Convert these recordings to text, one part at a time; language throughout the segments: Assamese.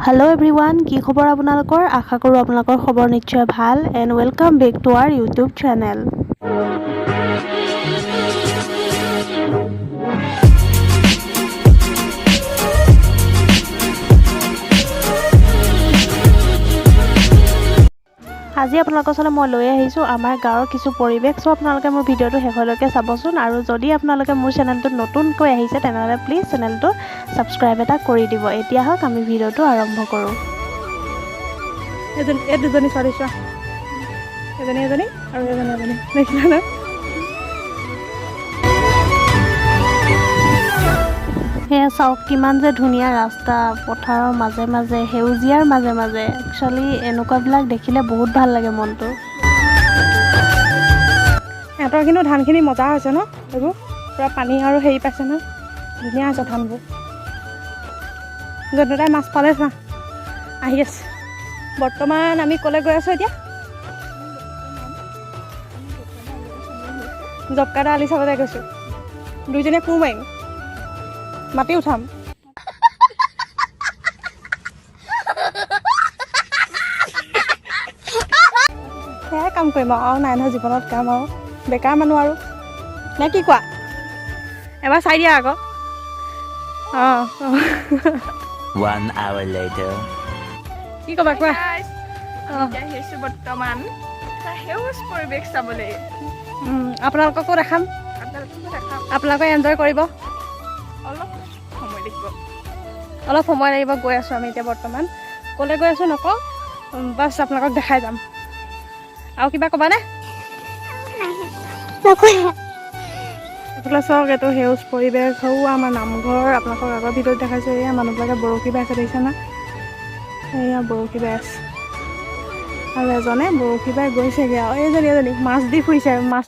Hello everyone, কি খবৰ আপোনালোকৰ? আশা কৰোঁ আপোনালোকৰ খবৰ নিশ্চয় ভাল and welcome back to our YouTube channel. আজি আপোনালোকৰ ওচৰলৈ মই লৈ আহিছোঁ আমাৰ গাঁৱৰ কিছু পৰিৱেশ। সো আপোনালোকে মোৰ ভিডিঅ'টো শেষলৈকে চাবচোন আৰু যদি আপোনালোকে মোৰ চেনেলটোত নতুনকৈ আহিছে তেনেহ'লে প্লিজ চেনেলটো সাবস্ক্ৰাইব এটা কৰি দিব। এতিয়া হওক আমি ভিডিঅ'টো আৰম্ভ কৰোঁ। দুজনী চোৱা চোৱা এজনী আৰু এজনী দেখিলা না? সেয়া চাওক কিমান যে ধুনীয়া ৰাস্তা, পথাৰৰ মাজে মাজে, সেউজীয়াৰ মাজে মাজে। একচুৱেলি এনেকুৱাবিলাক দেখিলে বহুত ভাল লাগে মনটো। সিহঁতৰ কিন্তু ধানখিনি মজা হৈছে ন? এইবোৰ পূৰা পানী আৰু হেৰি পাইছে ন? ধুনীয়া আছে ধানবোৰ। য'তে মাছ পালে চোৱা আহি আছে। বৰ্তমান আমি ক'লৈ গৈ আছোঁ এতিয়া? জব কাৰ্ডৰ আলি চাবলৈ গৈছোঁ। দুইজনীয়ে কোৰ মাৰিম, মাটি উঠাম। সেয়াই কাম কৰিম আৰু নাই নহয় জীৱনত কাম আৰু বেকাৰ মানুহ আৰু নে কি কোৱা? এবাৰ চাই দিয়া আকৌ। অঁ 1 hour later. কি ক'বা কোৱা? আহিছোঁ বৰ্তমান সেউজ পৰিৱেশ চাবলৈ। আপোনালোককো দেখাম, আপোনালোকে এনজয় কৰিব। অলপ সময় লাগিব। গৈ আছোঁ আমি এতিয়া বৰ্তমান। ক'লৈ গৈ আছোঁ নকওঁ, বাছ আপোনালোকক দেখাই যাম। আৰু কিবা ক'বানে? এইফালে চাওক, এইটো সেউজ পৰিৱেশ। সৌ আমাৰ নামঘৰ। আপোনালোকক আগৰ ভিডিঅ'ত দেখাইছোঁ। এয়া মানুহবিলাকে বৰশী বাই আছে, দেখিছে না? এয়া বৰশী বাই আছে আৰু এজনে বৰশী বাই গৈছেগৈ আৰু এজনী মাছ দি ফুৰিছে। মাছ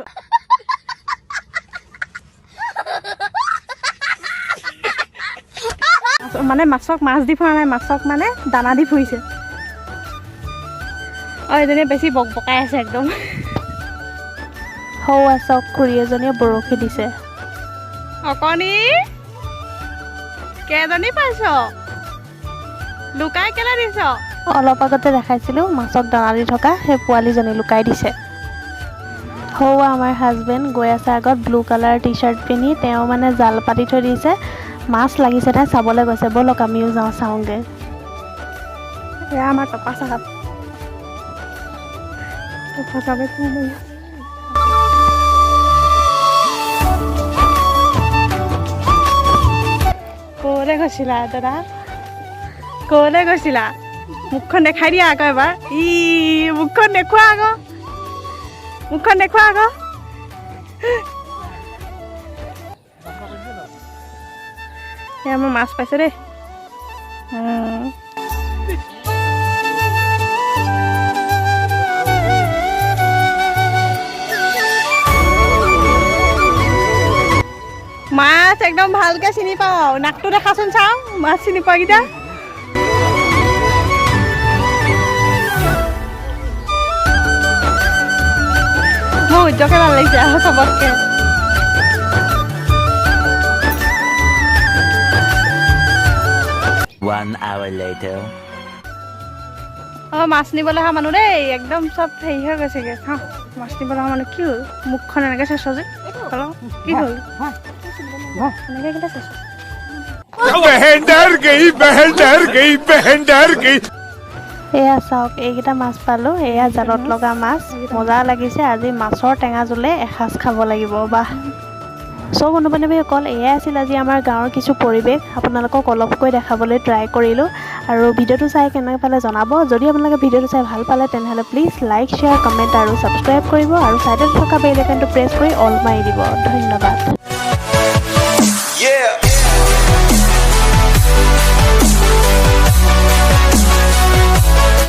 মানে মাছক মাছ দি ফুৰা নাই, মাছক মানে দানা দি ফুৰিছে। আৰু এজনীয়ে বেছি বকবকাই আছে একদম। সৌ চাওক, খুৰী এজনীয়ে বৰশী দিছে। অকণি কেইজনী পাইছ? লুকাই কেলে দিছ? অলপ আগতে দেখাইছিলোঁ মাছক দানা দি থকা সেই পোৱালীজনী লুকাই দিছে। সৌ আমাৰ হাজবেণ্ড গৈ আছে আগত, ব্লু কালাৰ টি চাৰ্ট পিন্ধি। তেওঁ মানে জাল পাতি থৈ দিছে, মাছ লাগিছে তাই চাবলৈ গৈছে। ব'লক আমিও যাওঁ, চাওঁগৈ। এয়া আমাৰ টপা চাহাব। ক'লৈ গৈছিলা দাদা? ক'লৈ গৈছিলা? মুখখন দেখাই দিয়া আকৌ এবাৰ। মুখখন দেখুওৱা আকৌ, মুখখন দেখুওৱা আকৌ। এয়া মোৰ মাছ পাইছে দেই। মাছ একদম ভালকৈ চিনি পাওঁ। নাকটো দেখাচোন, চাওঁ মাছ চিনি পোৱাকেইটা। মোৰ উদ্যোগে ভাল লাগিছে আৰু চবতকে। One hour later. মাছ নিবলৈ অহা মানুহ দেই, একদম চব হেৰি হৈ গৈছেগৈ। চাওঁ মাছ নিবলৈ অহা মানুহ কি হ'ল? মুখখন এনেকৈ চাইছ যে, কি হ'ল? এনেকৈ কেলে চাইছ? এয়া চাওক, এইকেইটা মাছ পালোঁ। এয়া জালত লগা মাছ, মজা লাগিছে। আজি মাছৰ টেঙা জোলে এসাঁজ খাব লাগিব। বাহ। চ' বন্ধু বান্ধৱীসকল, এয়াই আছিল আজি আমাৰ গাঁৱৰ কিছু পৰিৱেশ। আপোনালোকক অলপকৈ দেখাবলৈ ট্ৰাই কৰিলোঁ আৰু ভিডিঅ'টো চাই কেনেকৈ পালে জনাব। যদি আপোনালোকে ভিডিঅ'টো চাই ভাল পালে তেনেহ'লে প্লিজ লাইক, শ্বেয়াৰ, কমেণ্ট আৰু ছাবস্ক্ৰাইব কৰিব আৰু ছাইডত থকা বেল আইকনটো প্ৰেছ কৰি অল মাৰি দিব। ধন্যবাদ।